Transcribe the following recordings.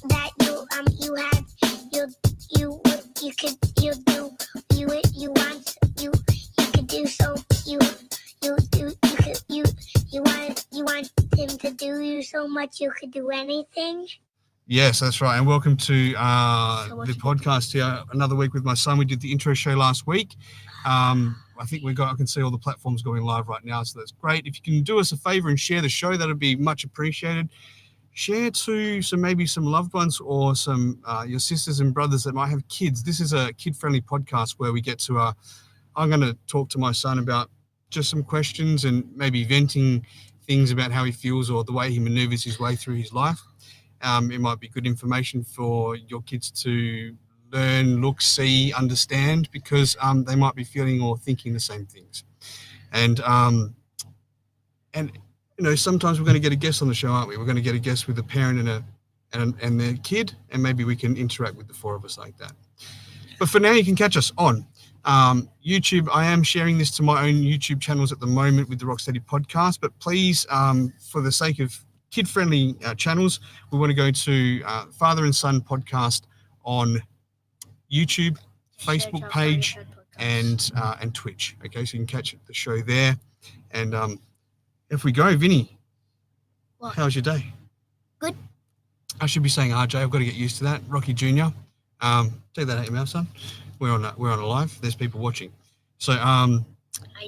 that you had you could do so you want him to do you so much you could do anything. Yes, that's right. And welcome to the podcast here. Another week with my son. We did the intro show last week. I think I can see all the platforms going live right now, so that's great. If you can do us a favor and share the show, that'd be much appreciated. Share to maybe some loved ones or some your sisters and brothers that might have kids. This is a kid-friendly podcast where we get to I'm going to talk to my son about just some questions and maybe venting things about how he feels or the way he maneuvers his way through his life. It might be good information for your kids to learn, look, see, understand, because they might be feeling or thinking the same things. And sometimes we're going to get a guest on the show, aren't we? We're going to get a guest with a parent and their kid, and maybe we can interact with the four of us like that. But for now, you can catch us on YouTube. I am sharing this to my own YouTube channels at the moment with the Rocstedi podcast, but please, for the sake of kid-friendly channels, we want to go to Father and Son podcast on YouTube, Facebook page, and Twitch. Okay, so you can catch the show there. And if we go, Vinny, what? How's your day? Good. I should be saying RJ. I've got to get used to that. Rocky Jr. Take that out your mouth, son. We're on a live. There's people watching. So I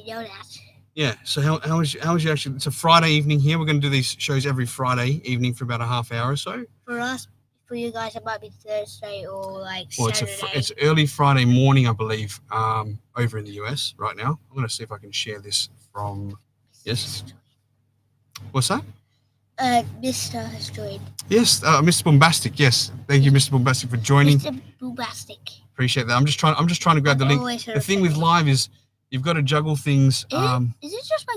know that. Yeah. So how was you actually? It's a Friday evening here. We're going to do these shows every Friday evening for about a half hour or so. For us, for you guys, it might be Thursday or Saturday. It's early Friday morning, I believe, over in the US right now. I'm going to see if I can share this from. Yes. What's that? Mr. has joined. Yes, Mr. Bombastic. Yes, thank you, Mr. Bombastic, for joining. Mr. Bombastic. Appreciate that. I'm just trying to grab the link. The thing with live is you've got to juggle things. Is it just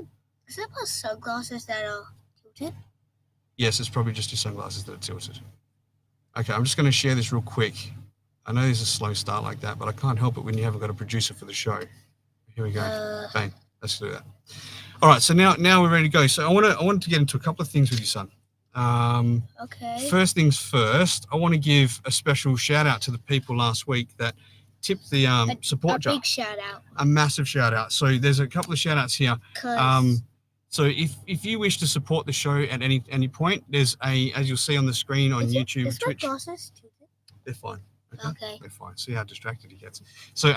is that my sunglasses that are tilted? Yes, it's probably just your sunglasses that are tilted. Okay, I'm just going to share this real quick. I know there's a slow start like that, but I can't help it when you haven't got a producer for the show. Here we go. Bang. Let's do that. All right, so now we're ready to go. So I want to get into a couple of things with you, son. Okay. First things first, I want to give a special shout out to the people last week that tipped the support jar. A big shout out. A massive shout out. So there's a couple of shout outs here. So if you wish to support the show at any point, there's as you'll see on the screen on YouTube, Twitch. They're fine. Okay. They're fine. See how distracted he gets. So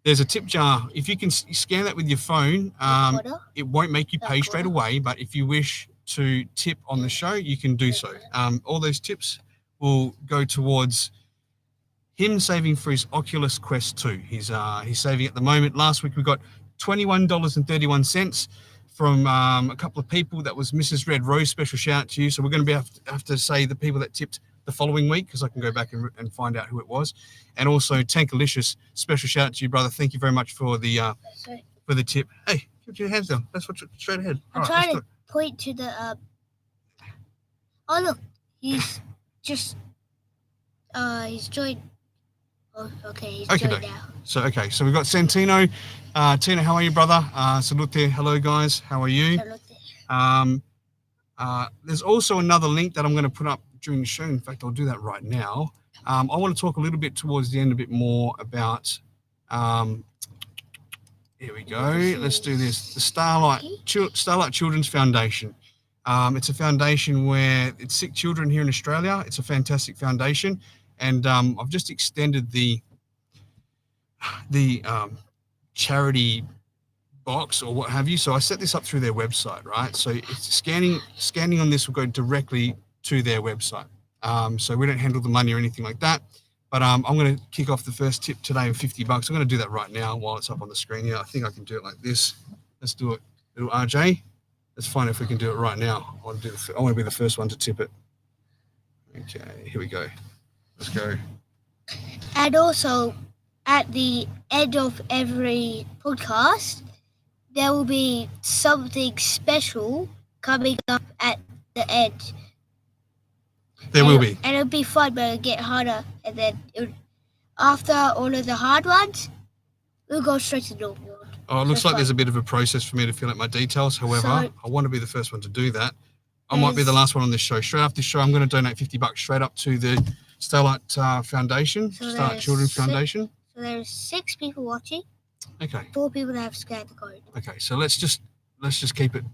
there's a tip jar. If you can scan that with your phone, it won't make you pay straight away. But if you wish to tip on the show, you can do so. All those tips will go towards him saving for his Oculus Quest 2. He's saving at the moment. Last week we got $21.31 from a couple of people. That was Mrs. Red Rose. Special shout out to you. So we're going to have to say the people that tipped the following week, because I can go back and find out who it was. And also Tankalicious, special shout out to you, brother. Thank you very much for the tip. Hey, keep your hands down. That's what's straight ahead. I'm trying to point to the oh look, he's just he's joined. Oh, okay, he's joined now. So we've got Santino. Tina, how are you, brother? Salute. Hello, guys. How are you? Salute. There's also another link that I'm going to put up during the show. In fact, I'll do that right now. I want to talk a little bit towards the end, a bit more about. Here we go. Let's do this. The Starlight Children's Foundation. It's a foundation where it's sick children here in Australia. It's a fantastic foundation, and I've just extended the charity box or what have you. So I set this up through their website, right? So it's scanning on this will go directly to their website. So we don't handle the money or anything like that. But I'm going to kick off the first tip today of $50. I'm going to do that right now while it's up on the screen here. I think I can do it like this. Let's do it. Little RJ. Let's find if we can do it right now. I want to be the first one to tip it. Okay, here we go. Let's go. And also, at the end of every podcast, there will be something special coming up at the end. There will be. And it'll be fun, but it'll get harder. And then after all of the hard ones, we'll go straight to the normal one. Oh, it looks like there's a bit of a process for me to fill out my details. However, I want to be the first one to do that. I might be the last one on this show. Straight after this show, I'm going to donate $50 straight up to the Starlight Foundation, Starlight Children's Foundation. So there's 6 people watching. Okay. 4 people that have scanned the code. Okay, so let's just keep it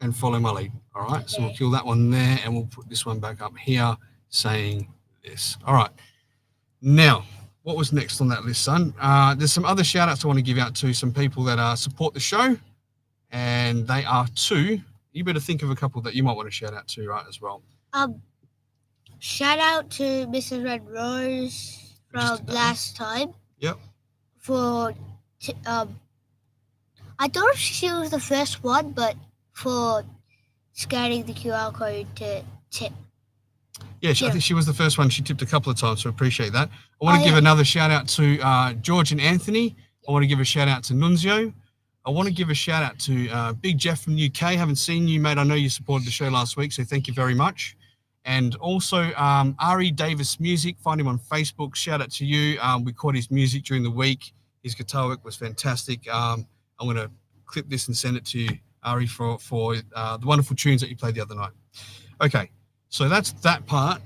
and follow my lead. All right. Okay. So we'll kill that one there, and we'll put this one back up here, saying this. All right. Now, what was next on that list, son? There's some other shout outs I want to give out to some people that support the show, and they are 2. You better think of a couple that you might want to shout out to, right, as well. Shout out to Mrs. Red Rose from last time. Yep. For I don't know if she was the first one, but for scanning the QR code to tip. Yeah, I think she was the first one. She tipped a couple of times, so appreciate that. I want to give another shout out to George and Anthony. I want to give a shout out to Nunzio. I want to give a shout out to Big Jeff from UK. Haven't seen you, mate. I know you supported the show last week, so thank you very much. And also Ari Davis Music. Find him on Facebook. Shout out to you. We caught his music during the week. His guitar work was fantastic. I'm going to clip this and send it to you, Ari, for the wonderful tunes that you played the other night. Okay, so that's that part.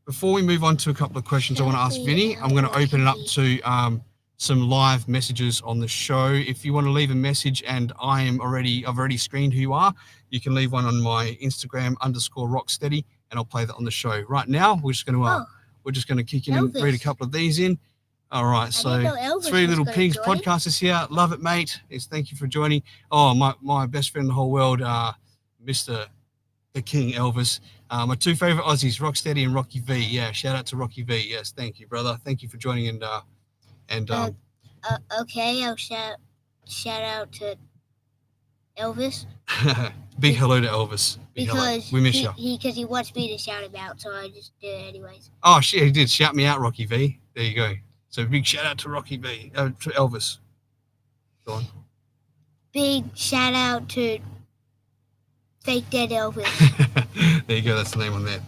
Before we move on to a couple of questions, I want to ask Vinny. I'm going to open it up to some live messages on the show. If you want to leave a message, and I've already screened who you are, you can leave one on my Instagram _Rocstedi, and I'll play that on the show. Right now, we're just going to kick in and read a couple of these in. All right, so 3 Little Pigs podcast is here. Love it, mate. Thank you for joining. Oh, my best friend in the whole world, Mr. the King Elvis. My 2 favorite Aussies, Rocstedi and Rocky V. Yeah, shout out to Rocky V. Yes, thank you, brother. Thank you for joining okay, I'll shout out to Elvis. Big hello to Elvis. Because we miss you. Because he wants me to shout him out, so I just did it anyways. Oh shit, he did shout me out, Rocky V. There you go. So big shout out to Rocky V, to Elvis. Go on. Big shout out to Fake Dead Elvis. There you go. That's the name on there.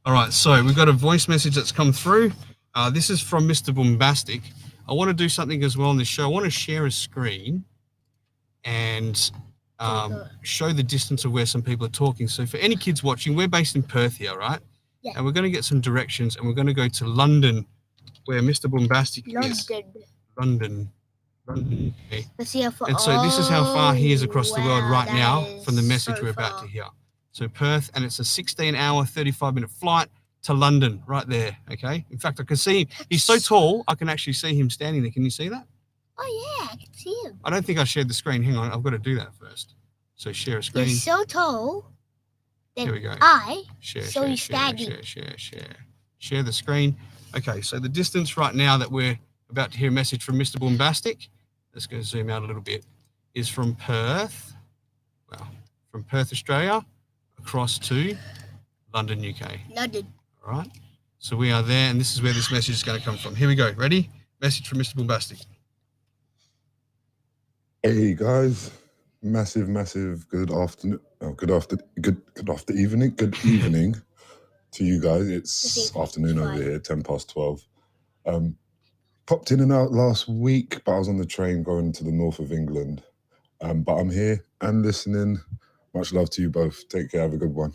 All right. So we've got a voice message that's come through. This is from Mr. Bombastic. I want to do something as well on this show. I want to share a screen and show the distance of where some people are talking. So for any kids watching, we're based in Perth here, right? Yeah. And we're going to get some directions, and we're going to go to London, where Mr. Bombastic is. London. Okay. Let's see how far. And so this is how far he is across the world right now from the message so we're about to hear. So Perth, and it's a 16-hour, 35-minute flight to London right there, okay? In fact, I can see him. He's so tall, I can actually see him standing there. Can you see that? Oh, yeah, I can see him. I don't think I shared the screen. Hang on, I've got to do that first. So share a screen. He's so tall. Here we go. Share the screen. Okay, so the distance right now that we're about to hear a message from Mr. Bombastic, let's go zoom out a little bit, is from Perth, Australia, across to London, UK. London. All right, so we are there, and this is where this message is going to come from. Here we go. Ready? Message from Mr. Bombastic. Hey guys, massive good afternoon. Good evening to you guys. It's afternoon over here, 12:10. Popped in and out last week, but I was on the train going to the north of England. But I'm here and listening. Much love to you both. Take care. Have a good one.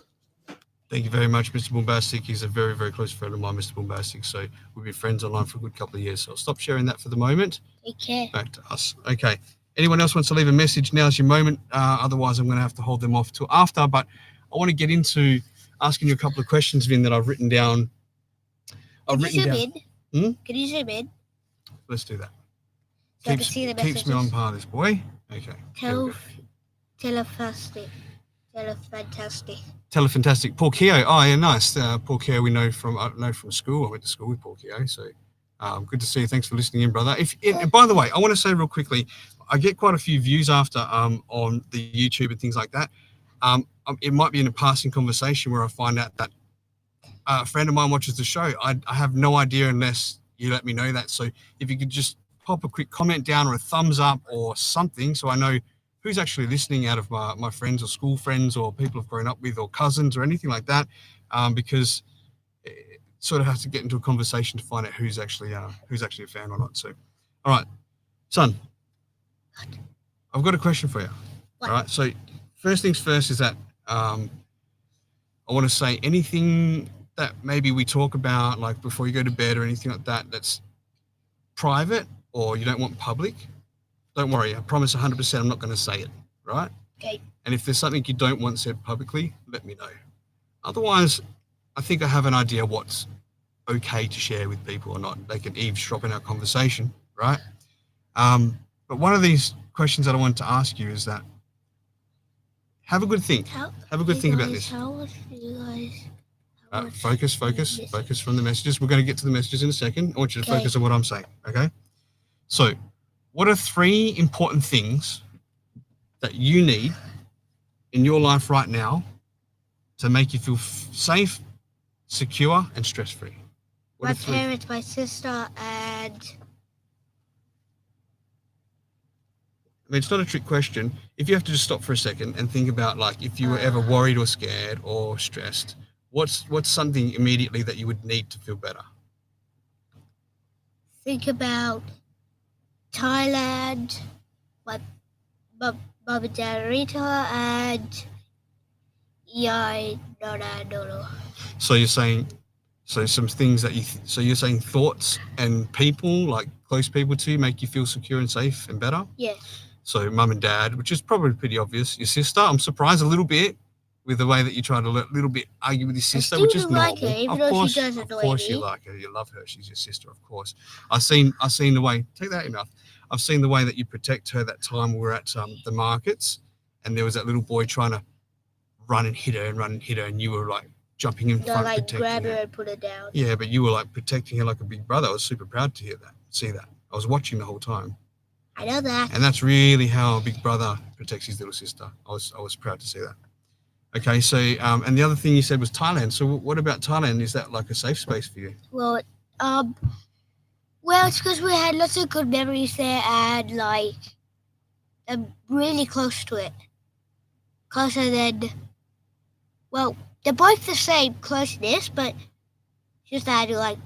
Thank you very much, Mr. Bombastic. He's a very, very close friend of mine, Mr. Bombastic. So we've been friends online for a good couple of years. So I'll stop sharing that for the moment. Take care. Back to us. Okay. Anyone else wants to leave a message? Now's your moment. Otherwise, I'm going to have to hold them off till after. But I want to get into asking you a couple of questions, Vin, that I've written down. Can you zoom in? Let's do that. So I can see the messages. Keeps me on par, this boy. Okay. Telefantastic. Telefantastic. Paul Keogh. Oh, yeah, nice. Paul Keogh we know from school. I went to school with Paul Keogh. So good to see you. Thanks for listening in, brother. By the way, I want to say real quickly, I get quite a few views after on the YouTube and things like that. It might be in a passing conversation where I find out that a friend of mine watches the show. I have no idea unless you let me know that. So if you could just pop a quick comment down or a thumbs up or something, so I know who's actually listening out of my friends or school friends or people I've grown up with or cousins or anything like that, because it sort of has to get into a conversation to find out who's actually a fan or not. So, all right, son, I've got a question for you. What? All right, so first things first is that I want to say anything that maybe we talk about, like before you go to bed or anything like that, that's private or you don't want public, don't worry. I promise 100% I'm not going to say it, right? Okay. And if there's something you don't want said publicly, let me know. Otherwise, I think I have an idea what's okay to share with people or not. They can eavesdrop in our conversation, right? But one of these questions that I wanted to ask you is that have a good think. Have a good think about this. How much do you guys... Focus from the messages. We're going to get to the messages in a second. I want you to focus on what I'm saying, okay? So, what are 3 important things that you need in your life right now to make you feel safe, secure, and stress-free? My parents, my sister, and... I mean, it's not a trick question. If you have to just stop for a second and think about, like, if you were ever worried or scared or stressed, what's something immediately that you would need to feel better? Think about Thailand, my mum and dad Rita, and no. So you're saying, some things that so you're saying thoughts and people, like close people to you, make you feel secure and safe and better? Yes. So mum and dad, which is probably pretty obvious. Your sister, I'm surprised a little bit with the way that you try to little bit argue with your sister, which is normal. Like her, even though she does annoy me. Of course you like her. You love her. She's your sister, of course. I've seen the way. Take that out of your mouth. I've seen the way that you protect her. That time we were at the markets, and there was that little boy trying to run and hit her, and you were like jumping in front, protecting grab her her and put her down. Yeah, but you were like protecting her like a big brother. I was super proud to see that. I was watching the whole time. I know that. And that's really how a big brother protects his little sister. I was proud to see that. Okay, so and the other thing you said was Thailand. So what about Thailand? Is that like a safe space for you? Well, it's because we had lots of good memories there, and like I'm really close to it. Closer than, well, they're both the same closeness, but just I do like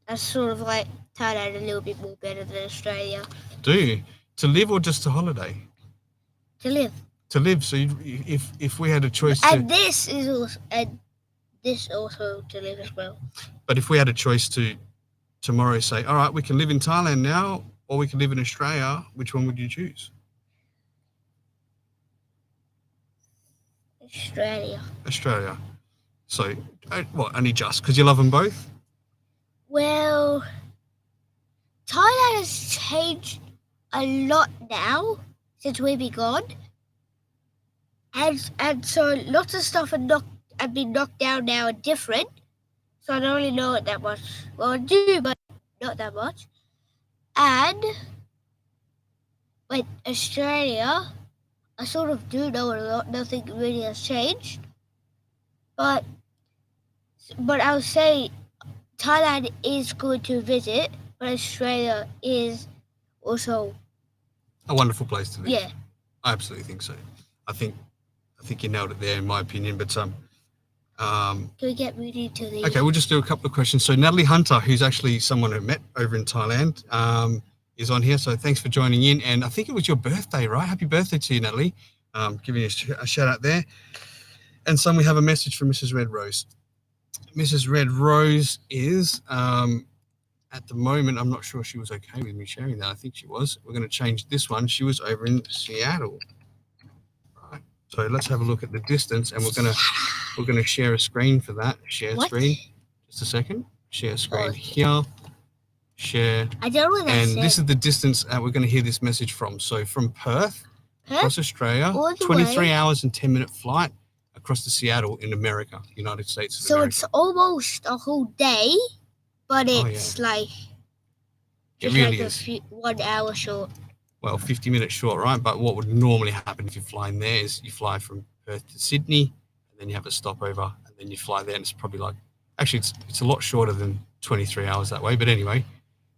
I sort of like Thailand a little bit more better than Australia. Do you? To live or just to holiday? To live. To live. So if we had a choice and this also to live as well. But if we had a choice to tomorrow say, all right, we can live in Thailand now or we can live in Australia, which one would you choose? Australia. So what, only just because you love them both? Well, Thailand has changed a lot now since we've been gone. And so lots of stuff have been knocked down now and different. So I don't really know it that much. Well, I do, but not that much. And with Australia, I sort of do know a lot. Nothing really has changed. But I would say Thailand is good to visit, but Australia is also a wonderful place to live. Yeah. I absolutely think so. I think you nailed it there in my opinion, but can we get ready to the... Okay, we'll just do a couple of questions. So Natalie Hunter, who's actually someone I met over in Thailand, is on here. So thanks for joining in. And I think it was your birthday, right? Happy birthday to you, Natalie. Giving you a shout out there. And we have a message from Mrs. Red Rose. Mrs. Red Rose is, at the moment, I'm not sure she was okay with me sharing that. I think she was. We're going to change this one. She was over in Seattle. Right. So let's have a look at the distance, and we're gonna share a screen for that. Share screen. Just a second. Share screen here. Share. I don't know what that And this is the distance we're going to hear this message from. So from Perth across Australia, 23 hours and 10-minute flight across to Seattle in America, United States of America. So it's almost a whole day, but it's like it really is 1 hour short. Well, 50 minutes short, right? But what would normally happen if you're flying there is you fly from Perth to Sydney, and then you have a stopover, and then you fly there, and it's probably like, actually, it's a lot shorter than 23 hours that way. But anyway,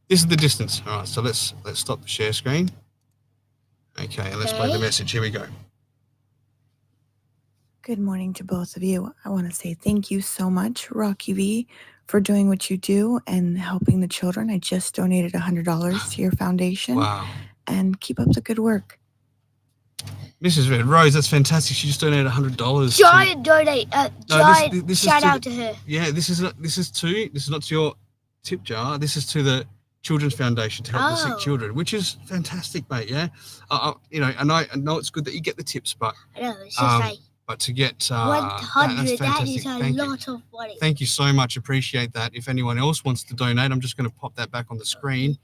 this is the distance. All right, so let's stop the share screen. Okay, and let's play the message. Here we go. Good morning to both of you. I want to say thank you so much, Rocky V, for doing what you do and helping the children. I just donated $100 to your foundation. Wow. And keep up the good work. Mrs. Red Rose, that's fantastic. She just donated $100. Giant donate. Giant this is shout to out to her. Yeah, this is not to your tip jar. This is to the Children's Foundation to help the sick children, which is fantastic, mate. Yeah, and I know it's good that you get the tips, but I know, it's just like but to get 100, that is a Thank you. lot of money. Thank you so much. Appreciate that. If anyone else wants to donate, I'm just going to pop that back on the screen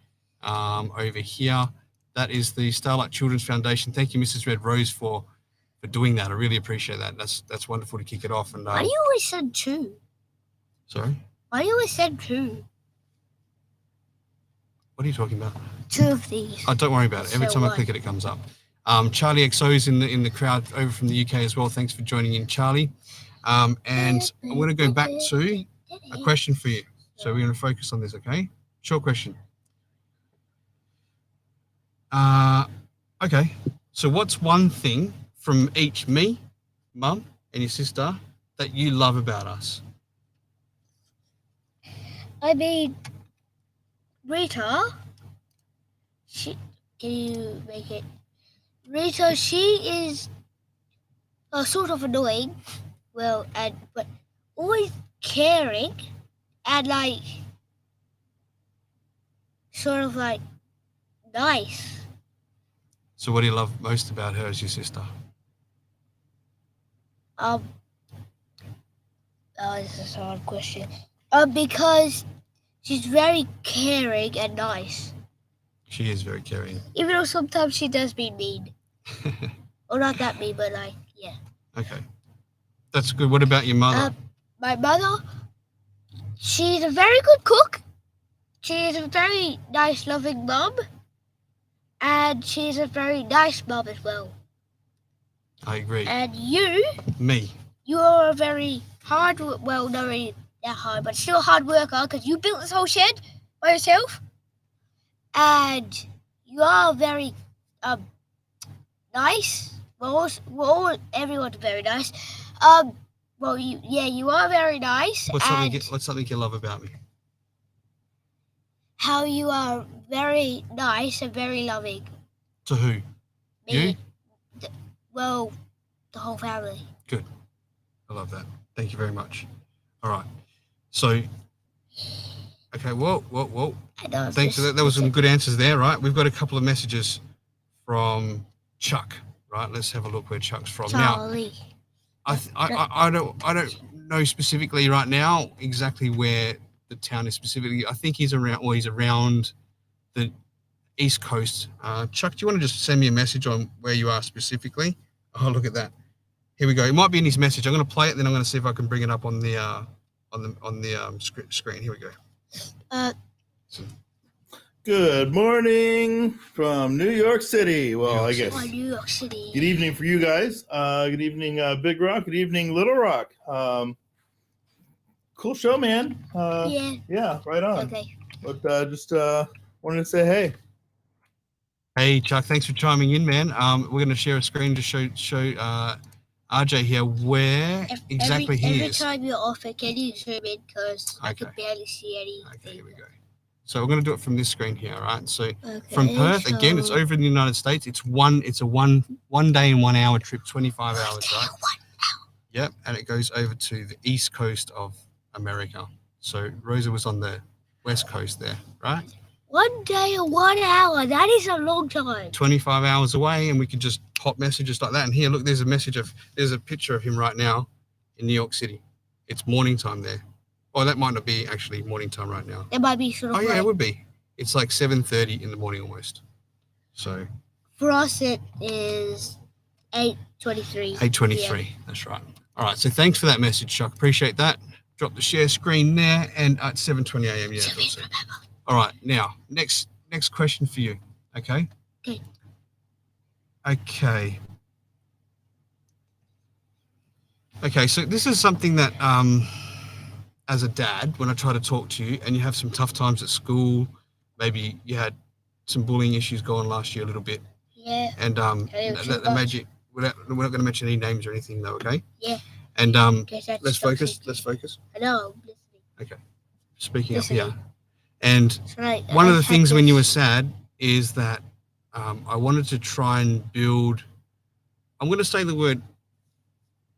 over here. That is the Starlight Children's Foundation. Thank you, Mrs. Red Rose, for doing that. I really appreciate that. That's wonderful to kick it off. And Why do you always send two? Sorry? Why do you always send two? What are you talking about? Two of these. Oh, don't worry about it. Every So time I what? click it, it comes up. Charlie XO is in the crowd over from the UK as well. Thanks for joining in, Charlie. And I'm going to go back to a question for you. So we're going to focus on this, okay? Short question. Okay. So what's one thing from each me, Mum, and your sister that you love about us? I mean, Rita, can you make it? Rita, she is sort of annoying, but always caring and sort of nice. So what do you love most about her as your sister? This is a hard question. Because she's very caring and nice. She is very caring. Even though sometimes she does be mean. Or not that mean, but yeah. Okay. That's good. What about your mother? My mother, she's a very good cook. She's a very nice, loving mum. And she's a very nice mum as well. I agree. And you? Me. You are a very hard, well, not really that hard, but still a hard worker because you built this whole shed by yourself. And you are very nice. Everyone's very nice. You are very nice. What's something you love about me? How you are very nice and very loving. To who? Me. You? The whole family. Good. I love that. Thank you very much. All right. So, okay. Whoa. I know. Thanks. That was some good answers there, right? We've got a couple of messages from Chuck. Right. Let's have a look where Chuck's from. Charlie. Now, I don't know specifically right now exactly where the town is specifically. I think he's around the East Coast. Chuck, do you want to just send me a message on where you are specifically? Oh, look at that. Here we go. It might be in his message. I'm going to play it, then I'm going to see if I can bring it up on the screen. Here we go. Good morning from New York City. Well, I guess. New York City. Good evening for you guys. Good evening, Big Rock. Good evening, Little Rock. Cool show, man. Yeah, right on. Okay. But just wanted to say hey. Hey, Chuck. Thanks for chiming in, man. We're going to share a screen to show RJ here where exactly he is. Every time you're off it, can you zoom in because I can barely see anything. Okay, here we go. So we're going to do it from this screen here, right? So from Perth, again, it's over in the United States. It's a one day and 1 hour trip, 25 hours, right? 1 hour. Yep, and it goes over to the east coast of America. So Rosa was on the west coast there, right? 1 day and 1 hour. That is a long time. 25 hours away, and we could just pop messages like that. And here, look, there's a picture of him right now in New York City. It's morning time there. Oh, that might not be actually morning time right now. It might be sort of. Oh yeah, it would be. It's like 7:30 in the morning almost. So. For us, it is 8:23. 8:23. That's right. All right. So thanks for that message, Chuck. Appreciate that. Drop the share screen there, and at 7:20 a.m. Yeah. All right. Now, next question for you. Okay. Okay. So this is something that as a dad, when I try to talk to you and you have some tough times at school, maybe you had some bullying issues going last year a little bit. Yeah. And that made you. We're not going to mention any names or anything, though. Okay. Yeah. And let's focus. I know. I'm listening. Okay. Speaking up here. And Right. one of the things when you were sad is that I wanted to try and build I'm going to say the word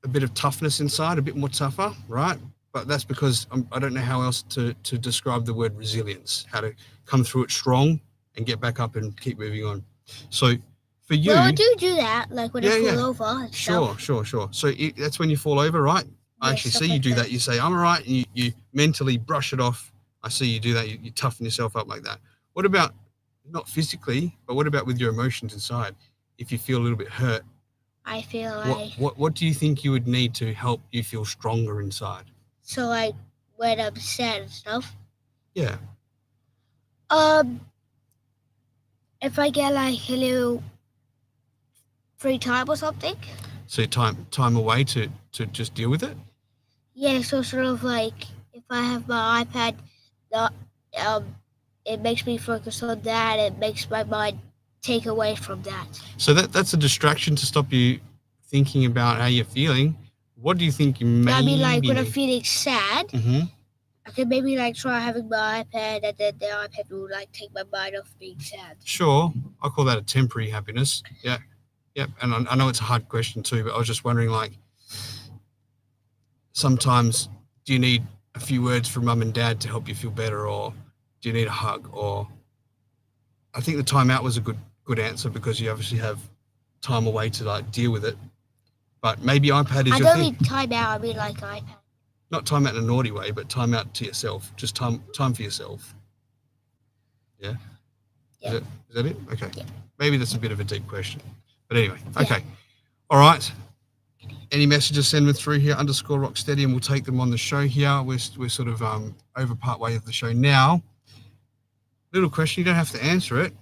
a bit of toughness inside, a bit more tougher, right? But that's because I don't know how else to describe the word resilience, how to come through it strong and get back up and keep moving on. So for you... Well, I do that, like when I Yeah, fall yeah. over and stuff. Sure. So that's when you fall over, right? I Yeah, actually stuff see you like do that. that. You say, I'm all right, and you mentally brush it off. I see you do that. You toughen yourself up like that. What about, not physically, but what about with your emotions inside? If you feel a little bit hurt, I feel like... what do you think you would need to help you feel stronger inside? So, like, when I'm sad and stuff. Yeah. If I get, like, a little free time or something. So time away to just deal with it? Yeah, so sort of like, if I have my iPad, it makes me focus on that. It makes my mind take away from that. So that's a distraction to stop you thinking about how you're feeling. What do you think you may... I mean, like, when I'm feeling sad, Mm-hmm. I could maybe, like, try having my iPad, and then the iPad will, like, take my mind off being sad. Sure. I call that a temporary happiness. Yeah. Yep. And I know it's a hard question too, but I was just wondering, like, sometimes do you need a few words from mum and dad to help you feel better, or do you need a hug? Or I think the time out was a good answer, because you obviously have time away to, like, deal with it. But maybe iPad is I your don't thing. mean time out, I mean, like, iPad. Not time out in a naughty way, but time out to yourself. Just time for yourself. Yeah? Yeah. Is that it? Okay. Yeah. Maybe that's a bit of a deep question. But anyway, Yeah. okay. All right. Any messages, send them through here, _Rocstedi, and we'll take them on the show here. We're sort of over part way of the show now. Little question, you don't have to answer it,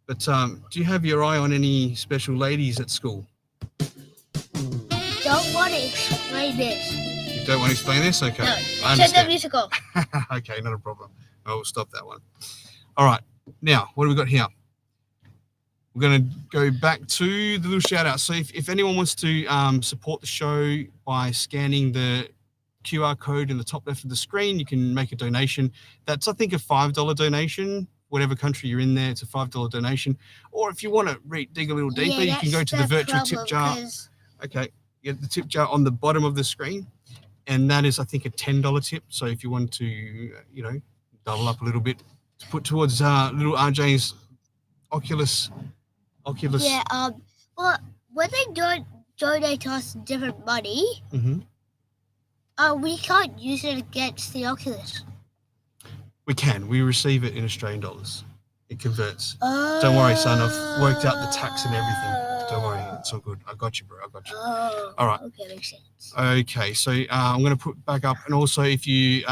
but do you have your eye on any special ladies at school? Don't want to explain this. You don't want to explain this? Okay. No, I shut the understand. music off. Okay, not a problem. I will stop that one. All right. Now, what do we got here? We're going to go back to the little shout out. So if anyone wants to support the show by scanning the QR code in the top left of the screen, you can make a donation. That's, I think, a $5 donation. Whatever country you're in there, it's a $5 donation. Or if you want to dig a little deeper, you can go to the virtual tip jar. Okay, you get the tip jar on the bottom of the screen, and that is, I think, a $10 tip. So if you want to, double up a little bit to put towards little RJ's Oculus. Yeah, well, when they donate us different money, we can't use it against the Oculus. We can. We receive it in Australian dollars. It converts. Don't worry, son. I've worked out the tax and everything. Don't worry. It's all good. I got you, bro. I got you. All right. Okay, makes sense. Okay, so I'm going to put back up, and also if you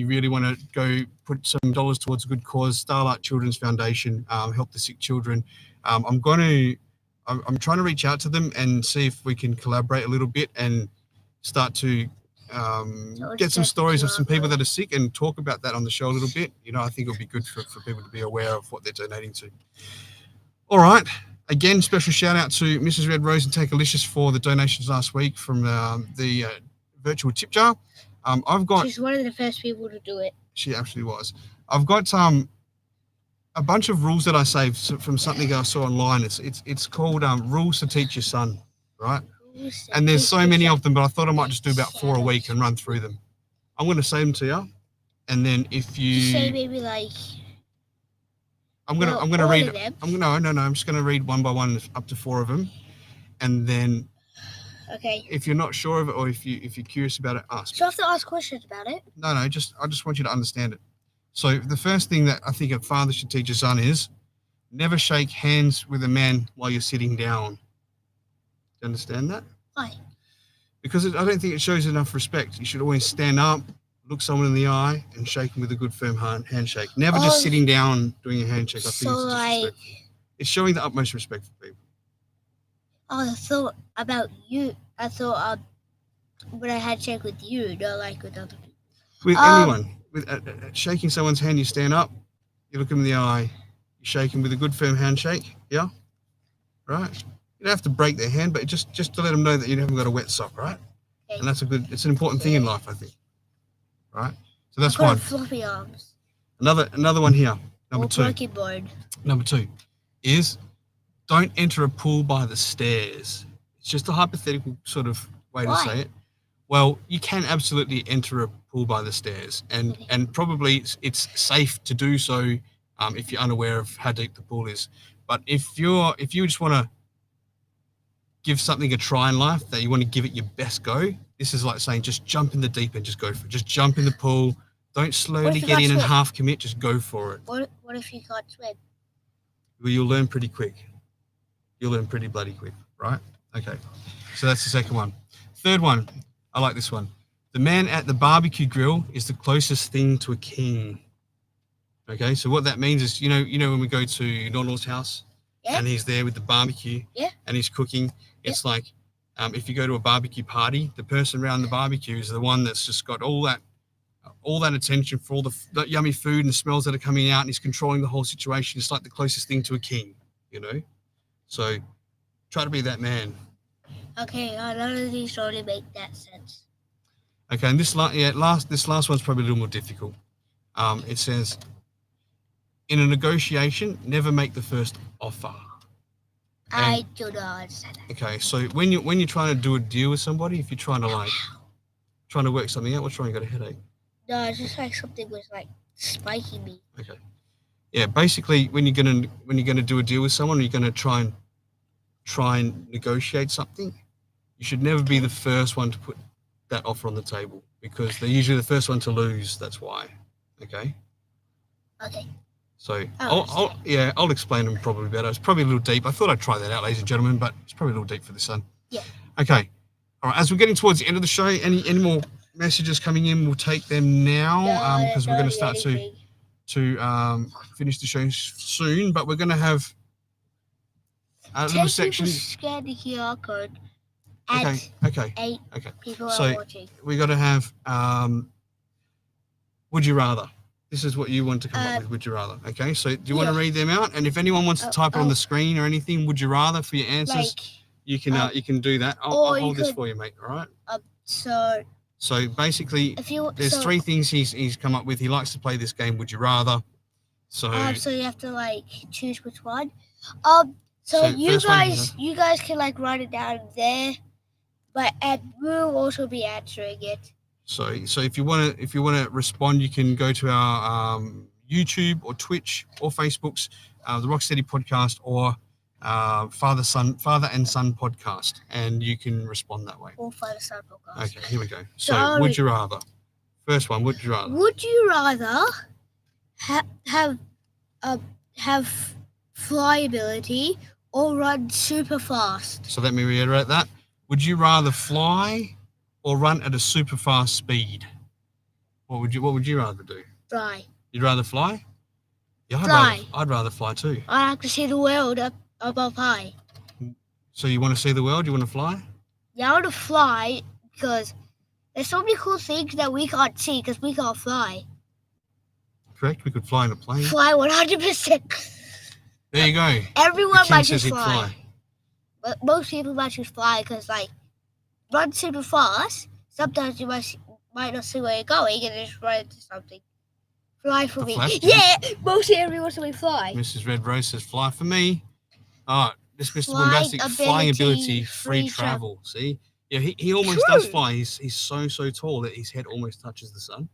really want to go put some dollars towards a good cause, Starlight Children's Foundation, help the sick children. I'm trying to reach out to them and see if we can collaborate a little bit and start to get some stories of some people that are sick and talk about that on the show a little bit. I think it'll be good for people to be aware of what they're donating to. All right. Again, special shout out to Mrs. Red Rose and Takealicious for the donations last week from the virtual tip jar. She's one of the first people to do it. She actually was. I've got a bunch of rules that I saved from something I saw online. It's called Rules to Teach Your Son, right? And there's so many of them, but I thought I might just do about 4 a week and run through them. I'm going to say them to you, and then if you just say maybe like. I'm gonna read. I'm just gonna read one by one up to 4 of them, and then. Okay. If you're not sure of it, or if you're curious about it, ask. So I have to ask questions about it. No. I just want you to understand it. So the first thing that I think a father should teach his son is never shake hands with a man while you're sitting down. Do you understand that? Why? Because I don't think it shows enough respect. You should always stand up, look someone in the eye, and shake them with a good firm handshake. Never just sitting down doing a handshake. I think it's disrespectful. It's showing the utmost respect for people. I thought about you. I thought when I handshake with you, not like with other people. With anyone. With shaking someone's hand, you stand up, you look them in the eye, you shake them with a good firm handshake. Yeah? Right? You don't have to break their hand, but just to let them know that you haven't got a wet sock, right? Okay. And it's an important thing in life, I think. Right? So that's one. Floppy arms. Another one here. Number 2. Number 2 is don't enter a pool by the stairs. It's just a hypothetical sort of way Why? to say it. Well, you can absolutely enter a pool by the stairs, and probably it's safe to do so if you're unaware of how deep the pool is. But if you just want to give something a try in life, that you want to give it your best go, this is like saying just jump in the deep end, just go for it. Just jump in the pool. Don't slowly you get can't in and swim? half commit. Just go for it. What if you can't swim? Well, you'll learn pretty quick. You'll learn pretty bloody quick, right? Okay. So that's the second one. Third one, I like this one. The man at the barbecue grill is the closest thing to a king. Okay, so what that means is, you know when we go to Nonno's house, Yeah. and he's there with the barbecue, Yeah. and he's cooking. It's like if you go to a barbecue party, the person around the barbecue is the one that's just got all that attention for all the yummy food and the smells that are coming out, and he's controlling the whole situation. It's like the closest thing to a king, So try to be that man. Okay, none of these really make that sense. Okay, and this last one's probably a little more difficult. It says, in a negotiation, never make the first offer. I do not understand that. Okay, so when you're trying to do a deal with somebody, if you're trying to work something out, what's wrong? You got a headache? No, it's just like something was like spiking me. Okay. Yeah, basically, when you're gonna do a deal with someone, you're gonna try and negotiate something. You should never be the first one to put that offer on the table, because they're usually the first one to lose. That's why. Okay. Okay. So I'll explain them probably better. It's probably a little deep. I thought I'd try that out, ladies and gentlemen, but it's probably a little deep for this one. Yeah. Okay. All right. As we're getting towards the end of the show, any more messages coming in, we'll take them now because we're going to start to finish the show soon. But we're going to have a little section. Scan the QR code. Okay. 8 people So are watching. we got to have would you rather. This is what you want to come up with. Would you rather? Okay. So do you want to read them out? And if anyone wants to type it on the screen or anything, would you rather for your answers? You can do that. I'll hold this for you, mate. All right. So basically, there's 3 things he's come up with. He likes to play this game. Would you rather? So you have to choose which one. So you guys can write it down there, and we'll also be answering it. So if you want to respond, you can go to our YouTube or Twitch or Facebook's the Rocstedi podcast or Father and Son podcast, and you can respond that way. Or Father Son podcast. Okay, here we go. So would you rather? First one, would you rather? Would you rather have fly ability or run super fast? So let me reiterate that. Would you rather fly or run at a super fast speed? What would you rather do? Fly. You'd rather fly? Yeah, I'd rather fly too. I like to see the world up above high. So you want to see the world? You want to fly? Yeah, I want to fly because there's so many cool things that we can't see because we can't fly. Correct. We could fly in a plane. Fly 100%. There you go. Everyone might choose fly. fly. But most people might choose fly because run super fast. Sometimes you might not see where you're going and just run into something. Fly for me. Yeah, mostly everyone says fly. Mrs. Red Rose says fly for me. All right, this Mr. Bombastic, flying ability, free travel. See? Yeah, he almost does fly. He's so tall that his head almost touches the sun.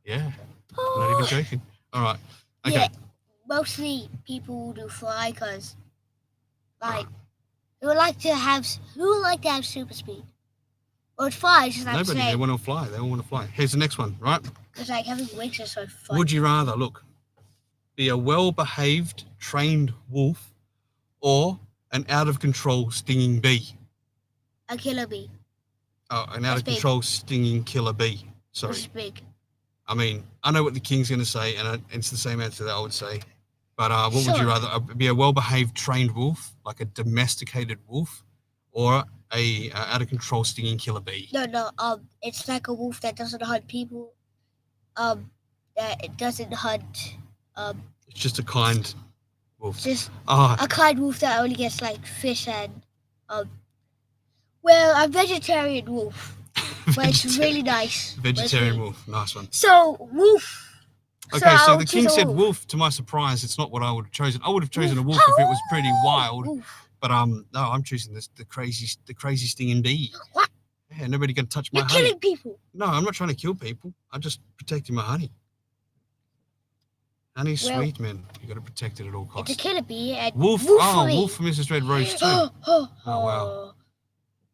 Yeah, not even joking. All right, okay. Yeah, mostly people do fly because, who would like to have super speed? Or fly, just like nobody. They want to fly. They all want to fly. Here's the next one, right? Because having wings is so fun. Would you rather be a well-behaved, trained wolf, or an out-of-control stinging bee? A killer bee. Oh, an out-of-control stinging killer bee. Sorry. Which is big. I mean, I know what the king's going to say, and it's the same answer that I would say. But what would you rather? Be a well-behaved, trained wolf, like a domesticated wolf, or a out-of-control stinging killer bee? No. It's like a wolf that doesn't hunt people. That it doesn't hunt. It's just a kind wolf. Just a kind wolf that only gets fish and. Well, a vegetarian wolf. But it's really nice. Vegetarian wolf, nice one. So wolf. Okay, so the king said wolf. To my surprise, it's not what I would have chosen. I would have chosen a wolf if it was pretty wild. But no, I'm choosing the crazy stinging bee. What? Yeah, nobody can touch my You're honey. killing people. No, I'm not trying to kill people. I'm just protecting my honey. Honey's Well, sweet, man. You got to protect it at all costs. It's a killer bee and Wolf. for Oh, me. Wolf for Mrs. Red Rose too. Oh, Oh, wow. wow.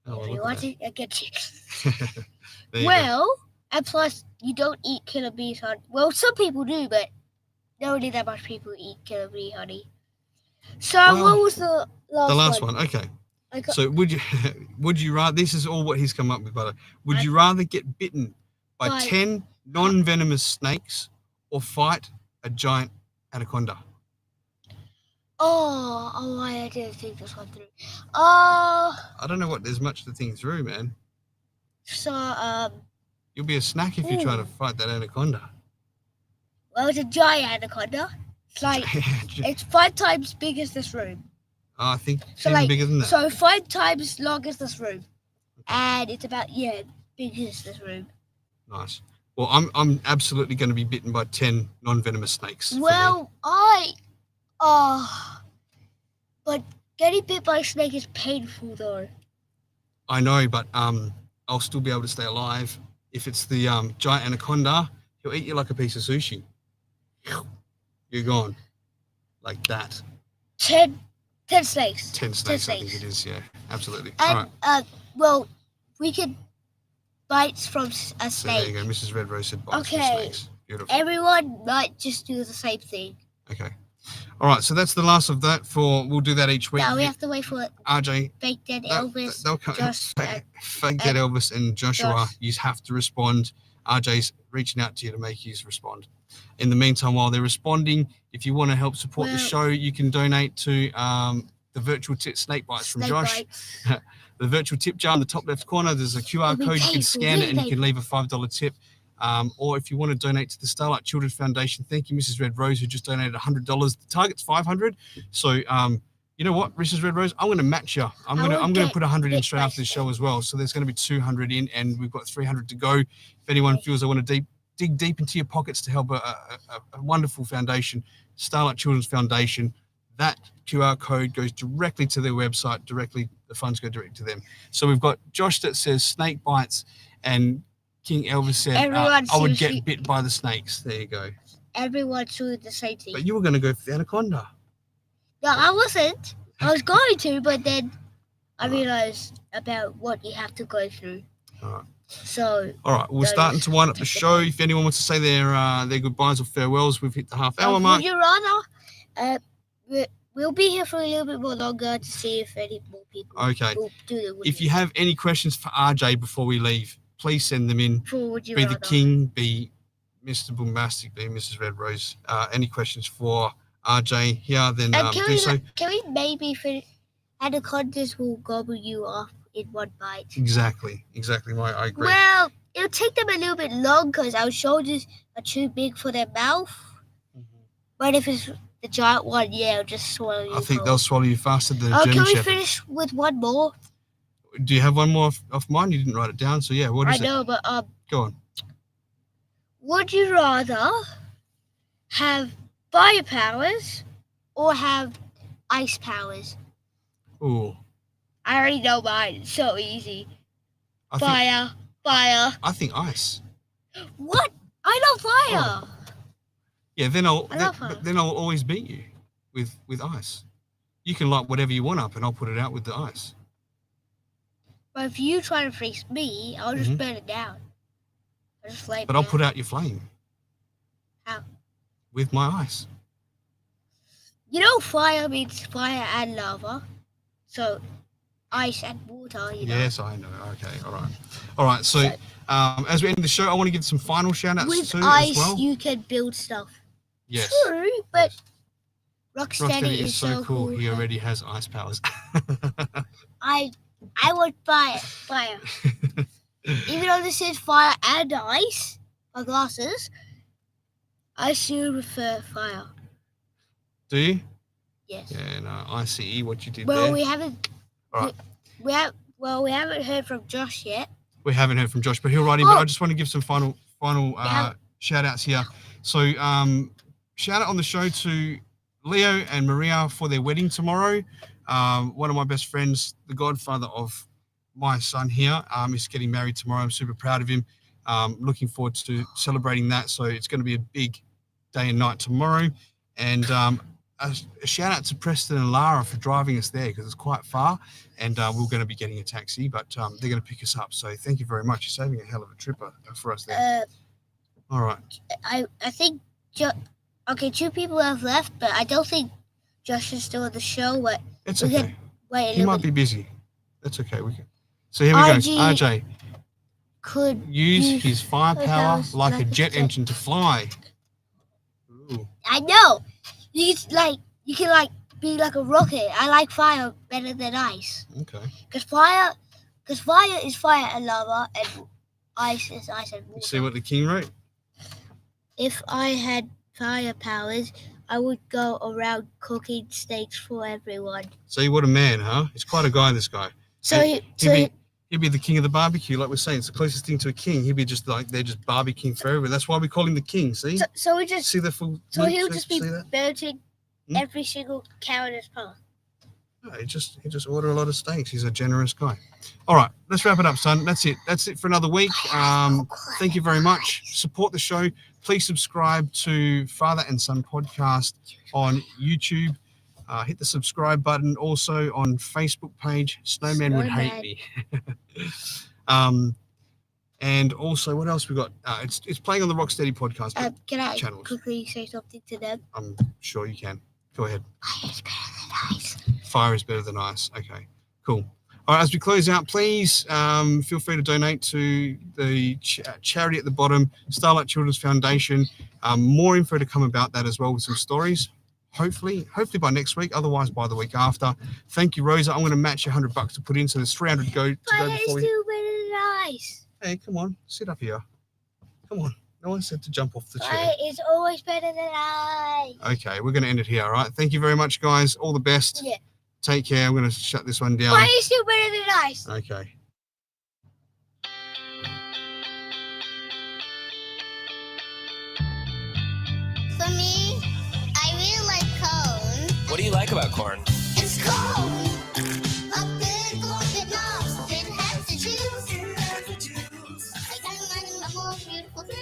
Oh, If you look want at it, I get you. that. There you go. Well, and plus, you don't eat killer bees honey. Well, some people do, but not really that much people eat killer bee honey. So, Well, what was the last one? Okay. I got, So would you rather? This is all what he's come up with, brother. Would you rather get bitten by 10 non-venomous snakes or fight a giant anaconda? I didn't think this one through. I don't know what there's much to think through, man. So, You'll be a snack if you try to fight that anaconda. well, it's a giant anaconda. It's like, it's 5 times big as this room. I think it's So, even like, bigger than that. So 5 times long as this room. And it's about, big as this room. Nice. Well, I'm absolutely going to be bitten by 10 non-venomous snakes. Well, but getting bit by a snake is painful though. I know, but I'll still be able to stay alive. If it's the giant anaconda, he'll eat you like a piece of sushi. You're gone. Like that. 10 snakes. 10 snakes, I think it is, yeah. Absolutely. And, all right. well, we could bites from a So there snake. you go. Mrs. Red Rose said bites from Okay. snakes. Beautiful. Everyone might just do the same thing. Okay. All right. So that's the last of that. We'll do that each week. Now we have to wait for RJ. Fake Dead Elvis. They'll come. Josh, Fake Dead Elvis and Joshua. Josh. You have to respond. RJ's reaching out to you to make you respond. In the meantime, while they're responding, if you want to help support the show, you can donate to the virtual snake bites from Josh. The virtual tip jar in the top left corner. There's a QR code. You can scan it and you can leave a $5 tip. Or if you want to donate to the Starlight Children's Foundation, thank you, Mrs. Red Rose, who just donated $100. The target's $500. So, you know what, Mrs. Red Rose, I'm going to match you. I'm going to put 100 in straight after the show as well. So there's going to be 200 in, and we've got 300 to go. If anyone feels they want to dig deep into your pockets to help a wonderful foundation, Starlight Children's Foundation, that QR code goes directly to their website. The funds go direct to them. So we've got Josh that says snake bites, and King Elvis said, I would get bit by the snakes. There you go. Everyone saw the same thing. But you were going to go for the anaconda. No, I wasn't. I was going to, but then I realized about what you have to go through. All right. So. All right. We're starting to wind up the show. If anyone wants to say their goodbyes or farewells, we've hit the half-hour mark. Would you rather? We'll be here for a little bit more longer to see if any more people will do the If you have any questions for RJ before we leave, please send them in. Be the King, be Mr. Bombastic, be Mrs. Red Rose. Any questions for RJ here, then do so. Can we maybe finish? Anacondas will gobble you off in one bite. Exactly. I agree. Well, it'll take them a little bit long because our shoulders are too big for their mouth. Mm-hmm. But if it's the giant one, it'll just swallow you. I think they'll swallow you faster than a German Can we Shepherd. finish with one more? Do you have one more off mine? You didn't write it down, so yeah. What is it? I know, but go on. Would you rather have fire powers or have ice powers? Ooh. I already know mine. It's so easy. Fire. I think ice. What? I love fire. Oh. Yeah, then I'll always beat you with ice. You can light whatever you want up, and I'll put it out with the ice. But if you try to face me, I'll just burn it down. I'll put out your flame. How? With my ice. You know, fire means fire and lava. So, ice and water, you know. Yes, I know. Okay, all right. So, as we end the show, I want to give some final shout-outs with ice, as well. You can build stuff. Yes. True, but Rocstedi is so cool. He already has ice powers. I want fire. Even though this is fire and ice, my glasses, I still prefer fire. Do you? Yes. Yeah, no, I see what you did there. Well, we haven't. All right. We haven't heard from Josh yet. We haven't heard from Josh, but he'll write in. But I just want to give some final shout-outs here. So, shout out on the show to Leo and Maria for their wedding tomorrow. One of my best friends, the godfather of my son here, is getting married tomorrow. I'm super proud of him. Looking forward to celebrating that. So it's going to be a big day and night tomorrow. And a shout out to Preston and Lara for driving us there because it's quite far. And we're going to be getting a taxi, but they're going to pick us up. So thank you very much. You're saving a hell of a trip for us there. All right. I think, okay, 2 people have left, but I don't think Josh is still on the show. But It's we okay. Wait, He might be busy. That's okay. So here we go. RJ could use his firepower like a jet engine to fly. Ooh. I know. You can be like a rocket. I like fire better than ice. Okay. Because fire is fire and lava, and ice is ice and water. You see what the king wrote? If I had fire powers, I would go around cooking steaks for everyone. See what a man, huh? He's quite a guy, this guy. So he'd be the king of the barbecue, like we're saying. It's the closest thing to a king. He'd be just like they're just barbecuing for everyone. That's why we call him the king. See? So we just see the full. So he'll just be burning every single cow in his path. No, he just ordered a lot of steaks. He's a generous guy. All right, let's wrap it up, son. That's it. That's it for another week. Thank you very much. Support the show. Please subscribe to Father and Son Podcast on YouTube. Hit the subscribe button. Also on Facebook page. Snowman would hate me. And also, what else we got? It's playing on the Rocstedi podcast Can I channels. quickly say something to them? I'm sure you can. Go ahead. Fire is better than ice. Fire is better than ice. Okay, cool. All right, as we close out, please feel free to donate to the charity at the bottom, Starlight Children's Foundation. More info to come about that as well with some stories. Hopefully by next week, otherwise by the week after. Thank you, Rosa. I'm going to match $100 to put in, so there's 300 to go. Fire is still better than ice. Hey, come on, sit up here. Come on. No one said to jump off the chair. Fire is always better than ice. Okay, we're going to end it here, all right? Thank you very much, guys. All the best. Yeah. Take care. I'm going to shut this one down. Fire is still better than ice. Okay. For me, I really like cone. What do you like about corn? It's cone. A big corn that knobs, it has to choose. I got a more beautiful thing.